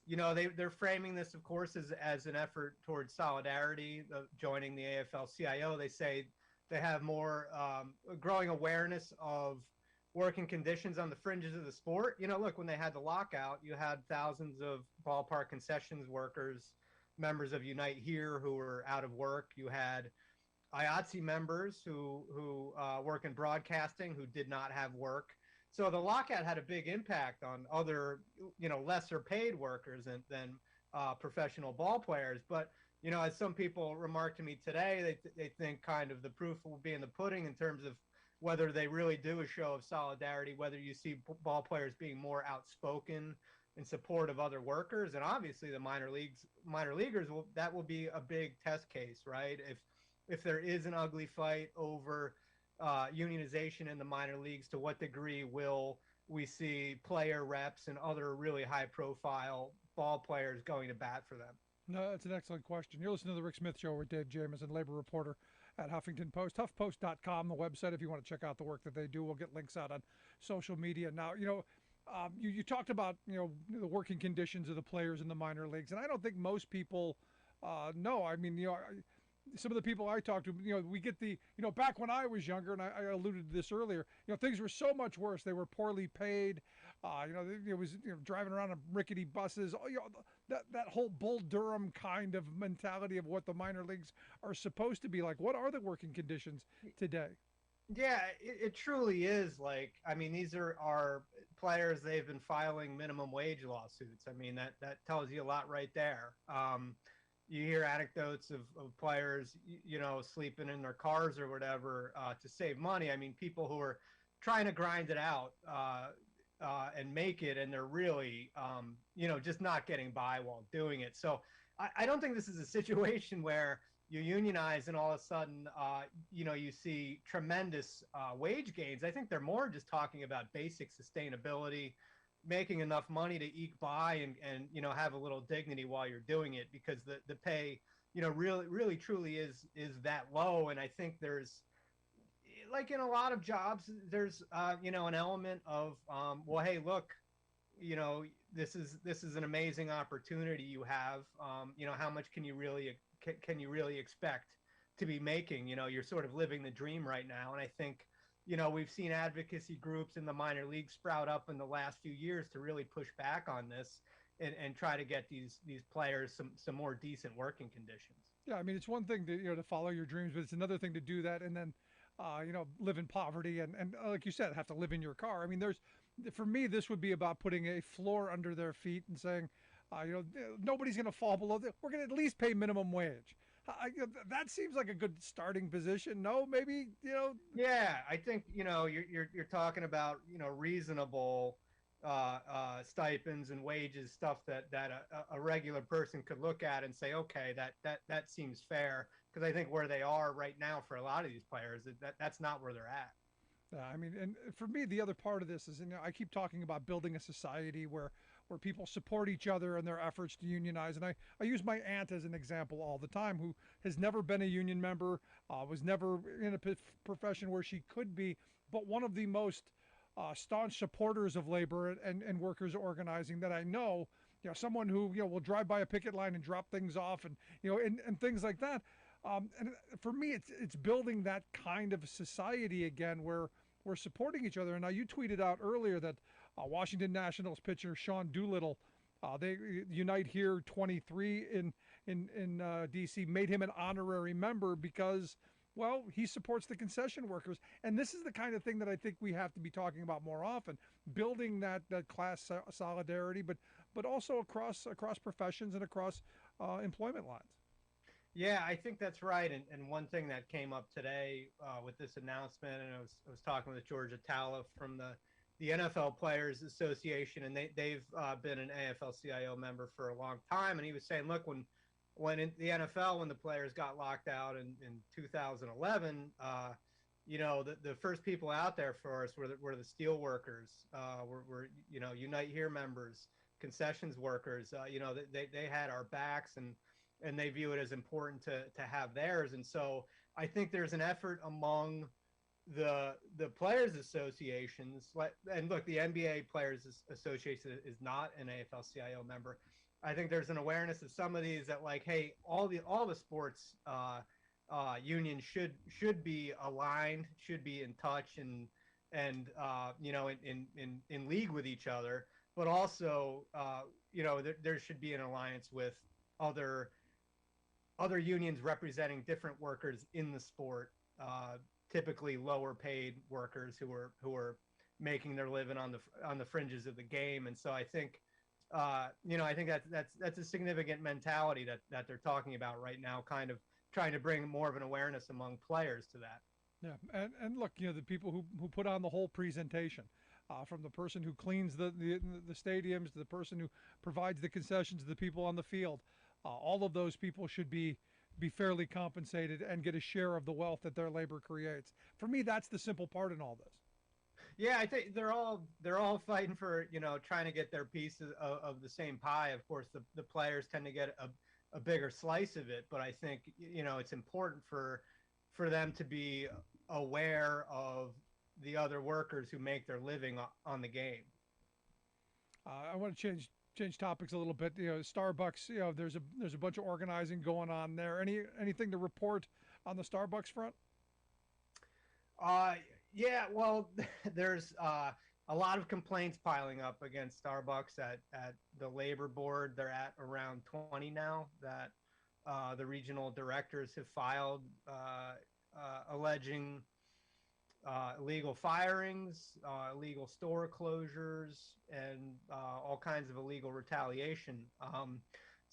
They're framing this, of course, as an effort towards solidarity, joining the AFL-CIO. They say they have more growing awareness of working conditions on the fringes of the sport. Look, when they had the lockout, you had thousands of ballpark concessions workers, members of Unite Here, who were out of work. You had IATSE members who work in broadcasting who did not have work. So the lockout had a big impact on other, lesser paid workers than professional ball players. But, as some people remarked to me today, they think kind of the proof will be in the pudding in terms of whether they really do a show of solidarity, whether you see ball players being more outspoken in support of other workers. And obviously the minor leaguers, that will be a big test case, right? If there is an ugly fight over unionization in the minor leagues, to what degree will we see player reps and other really high profile ball players going to bat for them? No, that's an excellent question. You're listening to the Rick Smith Show with Dave Jamieson, labor reporter at Huffington Post, huffpost.com, the website, if you want to check out the work that they do. We'll get links out on social media. Now, you talked about, the working conditions of the players in the minor leagues, and I don't think most people know. I mean, some of the people I talked to, we get back when I was younger, and I alluded to this earlier, things were so much worse. They were poorly paid. It was driving around on rickety buses. That whole Bull Durham kind of mentality of what the minor leagues are supposed to be like. What are the working conditions today? Yeah, it truly is. Like, I mean, these are players. They've been filing minimum wage lawsuits. I mean, that tells you a lot right there. You hear anecdotes of players, sleeping in their cars or whatever to save money. I mean, people who are trying to grind it out and make it, and they're really, just not getting by while doing it. So I don't think this is a situation where you unionize and all of a sudden, you see tremendous wage gains. I think they're more just talking about basic sustainability making enough money to eke by and have a little dignity while you're doing it, because the pay really truly is that low. And I think there's, like in a lot of jobs, there's an element of well, hey, look, you know this is an amazing opportunity you have. How much can you really expect to be making? You're sort of living the dream right now. And I think we've seen advocacy groups in the minor leagues sprout up in the last few years to really push back on this and try to get these players some more decent working conditions. Yeah, I mean, it's one thing to to follow your dreams, but it's another thing to do that and then live in poverty and like you said, have to live in your car. I mean, there's for me, this would be about putting a floor under their feet and saying, nobody's going to fall below. We're going to at least pay minimum wage. That seems like a good starting position. No, maybe Yeah, I think you're talking about reasonable stipends and wages, stuff that a regular person could look at and say, okay, that seems fair. Because I think where they are right now for a lot of these players, that's not where they're at. I mean, and for me, the other part of this is, I keep talking about building a society where people support each other in their efforts to unionize. And I use my aunt as an example all the time, who has never been a union member, was never in a profession where she could be, but one of the most staunch supporters of labor and workers organizing that I know. Someone who will drive by a picket line and drop things off, and and things like that. And for me, it's building that kind of society again where we're supporting each other. And now you tweeted out earlier that Washington Nationals pitcher Sean Doolittle, they Unite Here 23 in DC, made him an honorary member because, well, he supports the concession workers. And this is the kind of thing that I think we have to be talking about more often, building that class solidarity, but also across professions and across employment lines. Yeah, I think that's right. And one thing that came up today with this announcement, and I was talking with George Atala from the NFL Players Association, and they've been an AFL-CIO member for a long time, and he was saying, look, when in the NFL, when the players got locked out in 2011, the first people out there for us were the steel workers, were Unite Here members, concessions workers. They had our backs, and they view it as important to have theirs. And so I think there's an effort among the players associations, and look, the NBA Players Association is not an AFL-CIO member. I think there's an awareness of some of these that, like, hey, all the sports unions should be aligned, should be in touch and in league with each other, but also there should be an alliance with other unions representing different workers in the sport, typically lower paid workers who are making their living on the fringes of the game. And so I think I think that's a significant mentality that they're talking about right now, kind of trying to bring more of an awareness among players to that. Yeah, and look, the people who put on the whole presentation, from the person who cleans the stadiums to the person who provides the concessions to the people on the field, all of those people should be fairly compensated and get a share of the wealth that their labor creates. For me, that's the simple part in all this. Yeah, I think they're all fighting for trying to get their piece of the same pie. Of course, the players tend to get a bigger slice of it, but I think it's important for them to be aware of the other workers who make their living on the game. I want to change topics a little bit. Starbucks. There's a bunch of organizing going on there. Anything to report on the Starbucks front? Yeah, well, there's a lot of complaints piling up against Starbucks at the labor board. They're at around 20 now that the regional directors have filed, alleging illegal firings, illegal store closures, and all kinds of illegal retaliation.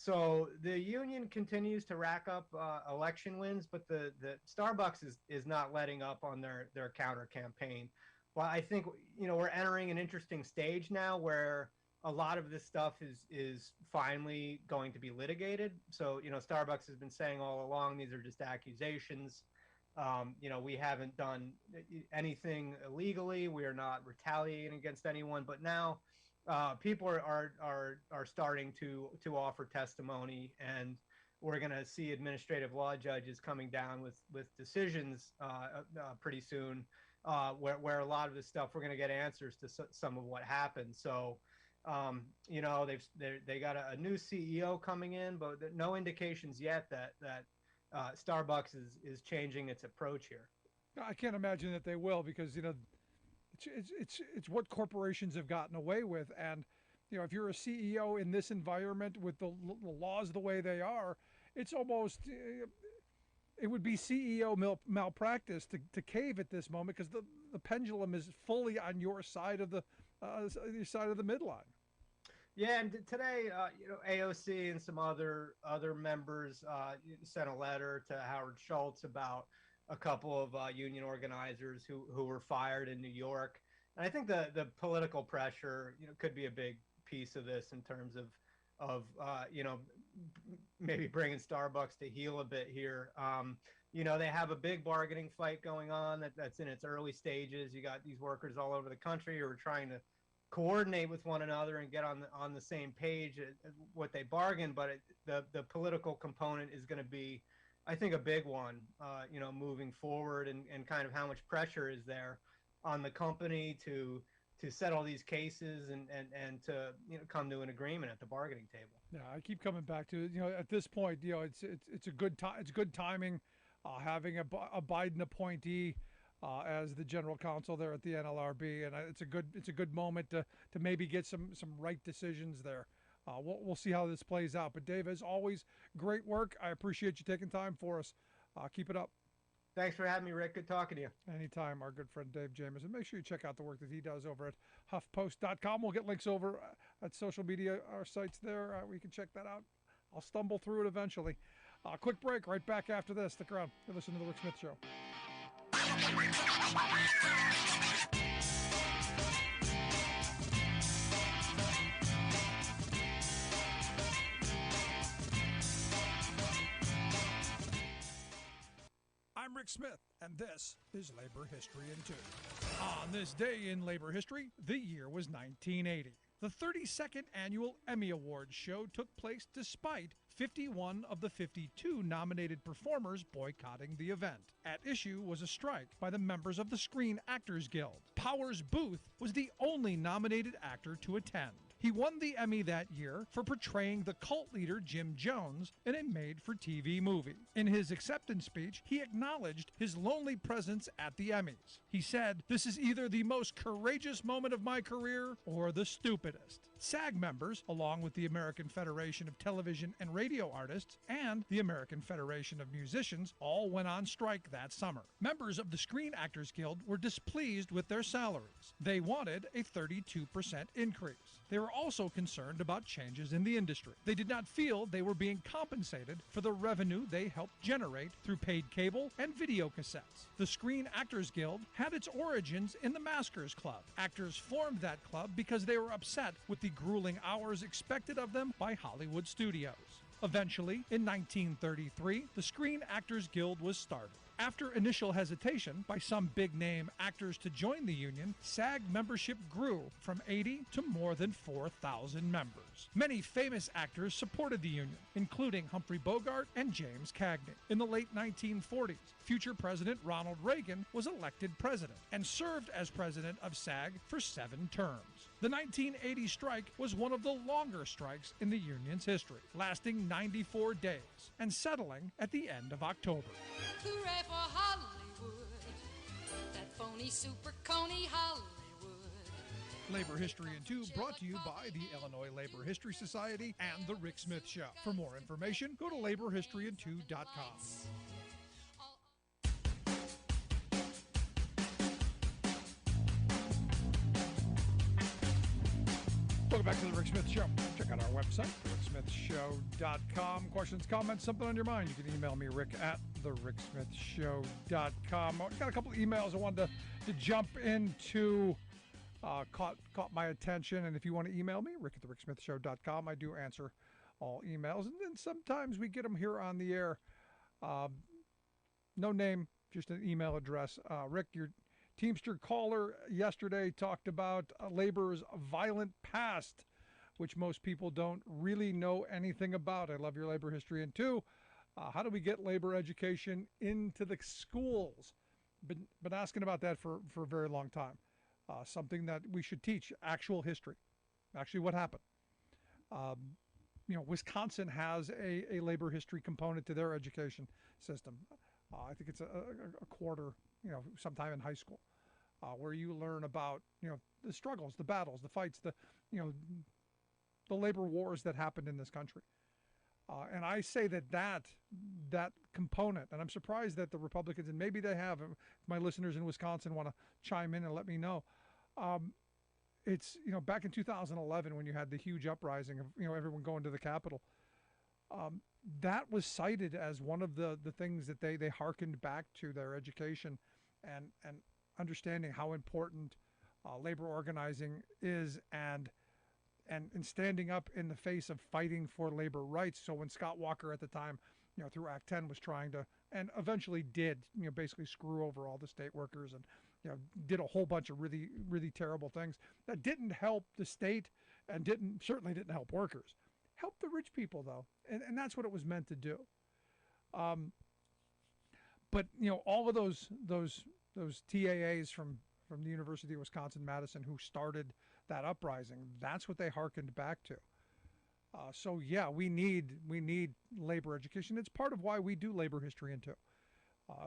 So the union continues to rack up election wins, but the Starbucks is not letting up on their counter campaign. Well, I think we're entering an interesting stage now where a lot of this stuff is finally going to be litigated. So Starbucks has been saying all along these are just accusations. We haven't done anything illegally. We are not retaliating against anyone. But now people are starting to offer testimony, and we're going to see administrative law judges coming down with decisions pretty soon, where a lot of this stuff we're going to get answers to some of what happened. So, they got a new CEO coming in, but no indications yet that Starbucks is changing its approach here. I can't imagine that they will, because it's what corporations have gotten away with. And if you're a CEO in this environment with the laws the way they are, it's almost it would be CEO malpractice to cave at this moment, because the pendulum is fully on your side of the midline. Yeah, and today, AOC and some other members sent a letter to Howard Schultz about a couple of union organizers who were fired in New York. And I think the political pressure, could be a big piece of this in terms of maybe bringing Starbucks to heel a bit here. They have a big bargaining fight going on that's in its early stages. You got these workers all over the country who are trying to coordinate with one another and get on the same page at what they bargain. But the political component is going to be, I think, a big one, moving forward, and kind of how much pressure is there on the company to settle these cases and to come to an agreement at the bargaining table. Yeah, I keep coming back to at this point, it's a good time. It's good timing, having a Biden appointee as the general counsel there at the NLRB, and it's a good moment to maybe get some right decisions there. We'll see how this plays out. But Dave, as always, great work. I appreciate you taking time for us. Keep it up. Thanks for having me, Rick. Good talking to you. Anytime, our good friend Dave Jamieson. Make sure you check out the work that he does over at HuffPost.com. We'll get links over at social media, our sites there. We can check that out. I'll stumble through it eventually. Quick break. Right back after this. Stick around. You're listening to The Rick Smith Show. I'm Rick Smith, and this is Labor History in 2. On this day in labor history, the year was 1980. The 32nd annual Emmy Awards show took place despite 51 of the 52 nominated performers boycotting the event. At issue was a strike by the members of the Screen Actors Guild. Powers Booth was the only nominated actor to attend. He won the Emmy that year for portraying the cult leader Jim Jones in a made-for-TV movie. In his acceptance speech, he acknowledged his lonely presence at the Emmys. He said, "This is either the most courageous moment of my career or the stupidest." SAG members, along with the American Federation of Television and Radio Artists and the American Federation of Musicians, all went on strike that summer. Members of the Screen Actors Guild were displeased with their salaries. They wanted a 32% increase. They were also concerned about changes in the industry. They did not feel they were being compensated for the revenue they helped generate through paid cable and video cassettes. The Screen Actors Guild had its origins in the Maskers Club. Actors formed that club because they were upset with the grueling hours expected of them by Hollywood studios. Eventually, in 1933, the Screen Actors Guild was started. After initial hesitation by some big-name actors to join the union, SAG membership grew from 80 to more than 4,000 members. Many famous actors supported the union, including Humphrey Bogart and James Cagney. In the late 1940s, future President Ronald Reagan was elected president and served as president of SAG for 7 terms. The 1980 strike was one of the longer strikes in the union's history, lasting 94 days and settling at the end of October. Hooray for Hollywood, that phony super coney Hollywood. Labor History in 2 brought to you by the Illinois Labor History Society and The Rick Smith Show. For more information, go to laborhistoryin2.com. Welcome back to The Rick Smith Show. Check out our website, ricksmithshow.com. Questions, comments, something on your mind, you can email me, rick at thericksmithshow.com. I got a couple of emails I wanted to jump into. Caught my attention, and if you want to email me, rick at thericksmithshow.com. I do answer all emails, and then sometimes we get them here on the air. No name, just an email address. Rick, you're Teamster caller yesterday talked about labor's violent past, which most people don't really know anything about. I love your labor history. And two, how do we get labor education into the schools? Been asking about that for a very long time. Something that we should teach, actual history, actually what happened. Wisconsin has a labor history component to their education system. I think it's a quarter, sometime in high school, where you learn about, the struggles, the battles, the fights, the labor wars that happened in this country. And I say that component, and I'm surprised that the Republicans, and maybe they have, if my listeners in Wisconsin want to chime in and let me know. It's, back in 2011 when you had the huge uprising of, everyone going to the Capitol, that was cited as one of the things that they hearkened back to their education and understanding how important labor organizing is and standing up in the face of fighting for labor rights. So when Scott Walker at the time, through Act 10 was trying to, and eventually did, basically screw over all the state workers and, did a whole bunch of really, really terrible things that didn't help the state and certainly didn't help workers. Helped the rich people though. And that's what it was meant to do. But all of those TAAs from the University of Wisconsin-Madison who started that uprising, that's what they hearkened back to. So yeah, we need labor education. It's part of why we do labor history into.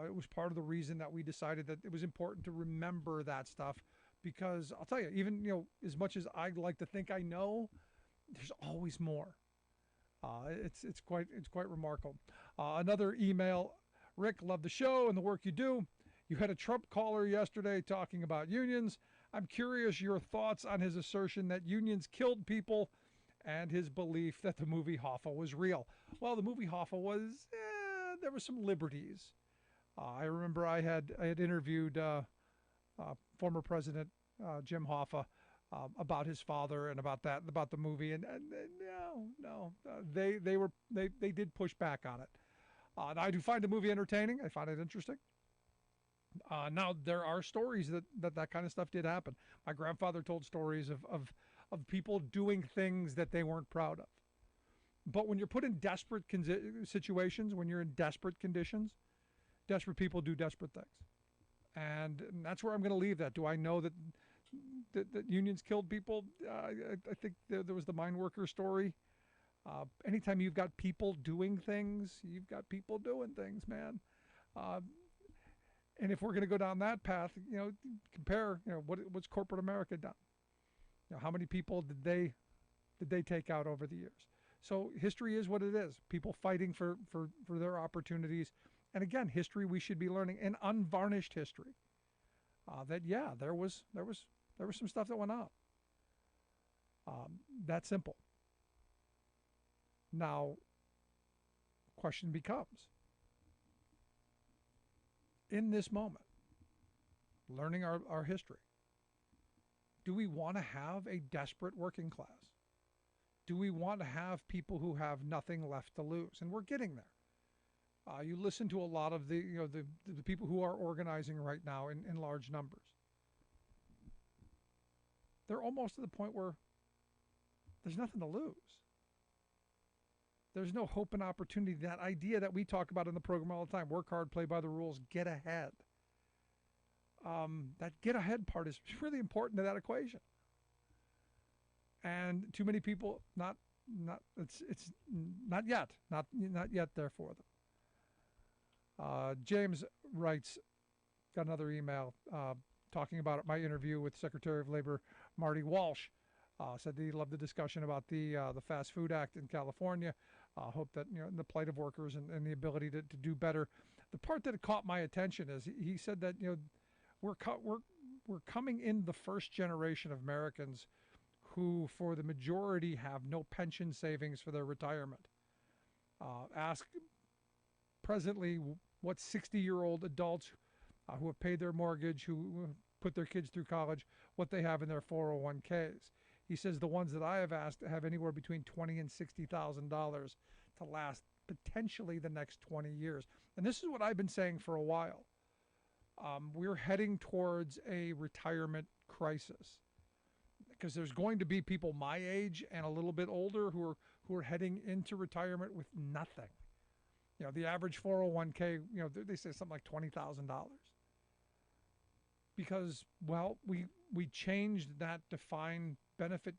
It was part of the reason that we decided that it was important to remember that stuff, because I'll tell you, even as much as I like to think I know, there's always more. It's quite remarkable. Another email, Rick, love the show and the work you do. You had a Trump caller yesterday talking about unions. I'm curious your thoughts on his assertion that unions killed people and his belief that the movie Hoffa was real. Well, the movie Hoffa was, there were some liberties. I remember I had interviewed former President Jim Hoffa about his father and about the movie, and no, they did push back on it. Now I do find the movie entertaining. I find it interesting. Now there are stories that kind of stuff did happen. My grandfather told stories of people doing things that they weren't proud of. But when you're put in desperate situations, when you're in desperate conditions, desperate people do desperate things. And that's where I'm going to leave that. Do I know that unions killed people? I think there was the mine worker story. Anytime you've got people doing things, you've got people doing things, man. And if we're going to go down that path, compare, what's corporate America done? How many people did they take out over the years? So history is what it is. People fighting for their opportunities. And again, history we should be learning, an unvarnished history. That there was some stuff that went on. That simple. Now, question becomes, in this moment, learning our history, do we want to have a desperate working class? Do we want to have people who have nothing left to lose? And we're getting there. You listen to a lot of the people who are organizing right now in large numbers. They're almost to the point where there's nothing to lose. There's no hope and opportunity. That idea that we talk about in the program all the time, work hard, play by the rules, get ahead. That get ahead part is really important to that equation. And too many people, it's not yet there for them. James writes, got another email talking about my interview with Secretary of Labor Marty Walsh. Said that he loved the discussion about the Fast Food Act in California. Hope that the plight of workers and the ability to do better. The part that caught my attention is he said that we're coming in the first generation of Americans who, for the majority, have no pension savings for their retirement. Ask presently what 60-year-old adults who have paid their mortgage, who put their kids through college, what they have in their 401ks. He says the ones that I have asked have anywhere between $20,000 and $60,000 to last potentially the next 20 years. And this is what I've been saying for a while. we're heading towards a retirement crisis because there's going to be people my age and a little bit older who are heading into retirement with nothing. You know, the average 401k, you know, they say something like $20,000 because, well, we changed that defined benefit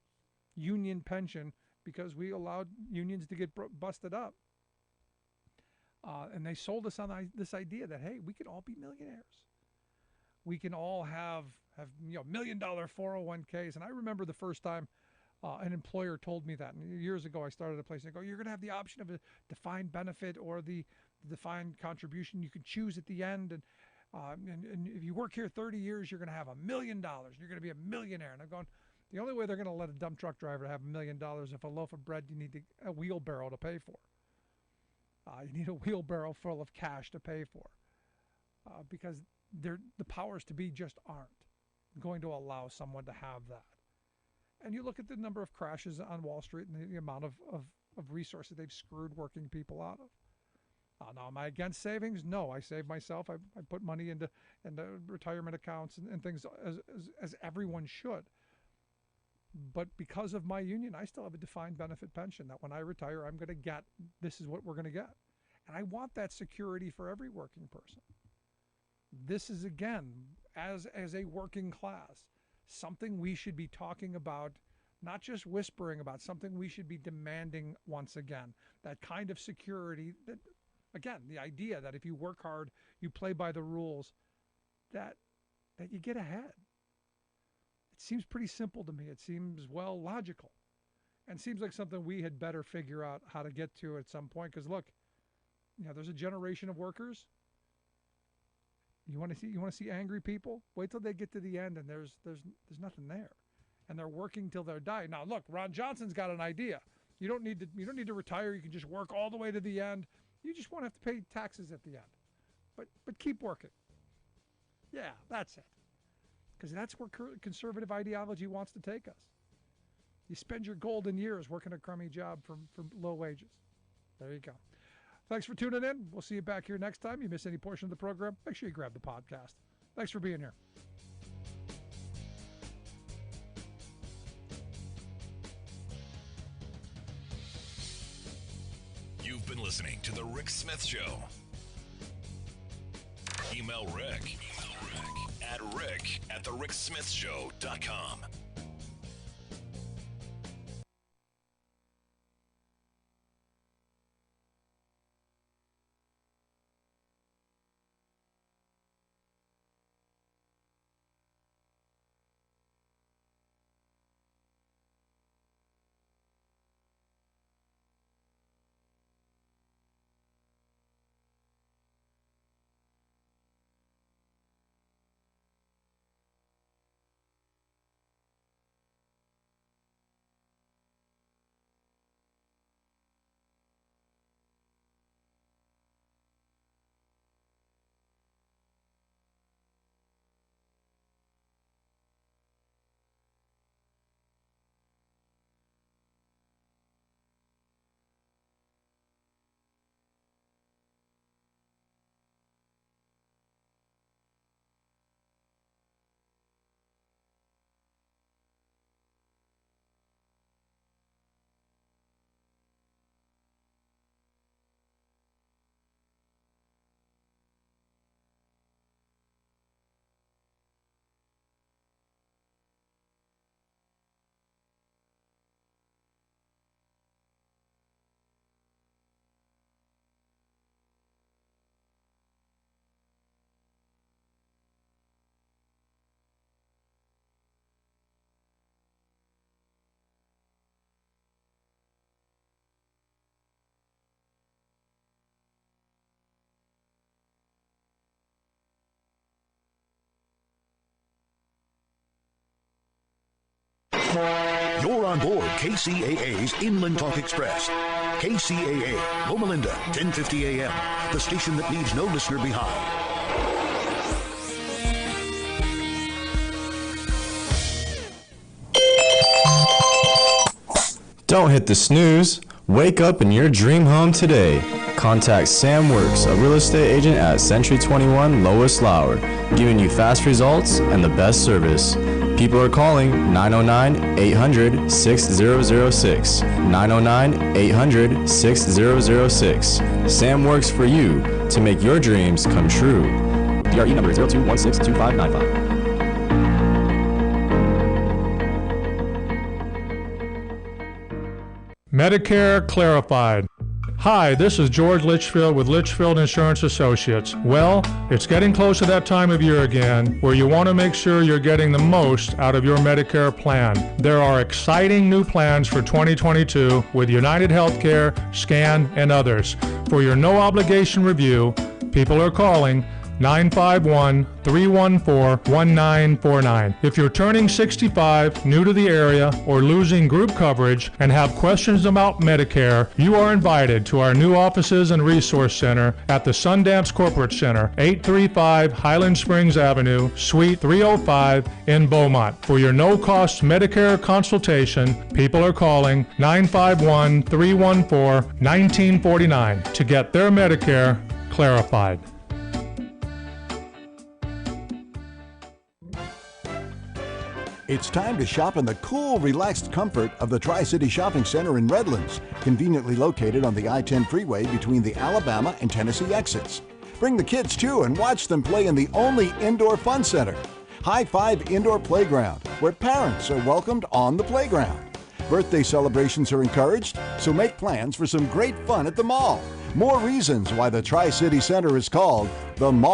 union pension because we allowed unions to get busted up. And they sold us on this idea that, hey, we can all be millionaires. We can all have you know, $1 million 401ks. And I remember the first time an employer told me that. And years ago, I started a place and they go, you're going to have the option of a defined benefit or the defined contribution. You can choose at the end. And if you work here 30 years, you're going to have $1 million. You're going to be a millionaire. And I'm going, the only way they're going to let a dump truck driver have $1 million if a loaf of bread you need a wheelbarrow to pay for. You need a wheelbarrow full of cash to pay for because the powers to be just aren't going to allow someone to have that. And you look at the number of crashes on Wall Street and the amount of resources they've screwed working people out of. Now, am I against savings? No, I save myself. I put money into retirement accounts and things as everyone should. But because of my union, I still have a defined benefit pension that when I retire, I'm going to get, this is what we're going to get. And I want that security for every working person. This is, again, as a working class, something we should be talking about, not just whispering about, something we should be demanding once again. That kind of security, that, again, the idea that if you work hard, you play by the rules, that you get ahead. It seems pretty simple to me. It seems, well, logical. And seems like something we had better figure out how to get to at some point. Because look, you know, there's a generation of workers. You want to see angry people? Wait till they get to the end and there's nothing there. And they're working till they're dying. Now look, Ron Johnson's got an idea. You don't need to retire. You can just work all the way to the end. You just won't have to pay taxes at the end. But keep working. Yeah, that's it. Because that's where conservative ideology wants to take us. You spend your golden years working a crummy job for low wages. There you go. Thanks for tuning in. We'll see you back here next time. You miss any portion of the program, make sure you grab the podcast. Thanks for being here. You've been listening to The Rick Smith Show. Email Rick at rick@thericksmithshow.com. You're on board KCAA's Inland Talk Express. KCAA, Loma Linda, 1050 AM, the station that leaves no listener behind. Don't hit the snooze. Wake up in your dream home today. Contact Sam Works, a real estate agent at Century 21 Lois Lauer, giving you fast results and the best service. People are calling 909-800-6006. 909-800-6006. Sam works for you to make your dreams come true. DRE number 02162595. Medicare Clarified. Hi, this is George Litchfield with Litchfield Insurance Associates. Well, it's getting close to that time of year again where you want to make sure you're getting the most out of your Medicare plan. There are exciting new plans for 2022 with United Healthcare, SCAN, and others. For your no-obligation review, people are calling 951-314-1949. If you're turning 65, new to the area, or losing group coverage and have questions about Medicare, you are invited to our new offices and resource center at the Sundance Corporate Center, 835 Highland Springs Avenue, Suite 305 in Beaumont. For your no-cost Medicare consultation, people are calling 951-314-1949 to get their Medicare clarified. It's time to shop in the cool, relaxed comfort of the Tri-City Shopping Center in Redlands, conveniently located on the I-10 freeway between the Alabama and Tennessee exits. Bring the kids too and watch them play in the only indoor fun center, High Five Indoor Playground, where parents are welcomed on the playground. Birthday celebrations are encouraged, so make plans for some great fun at the mall. More reasons why the Tri-City Center is called the Mall.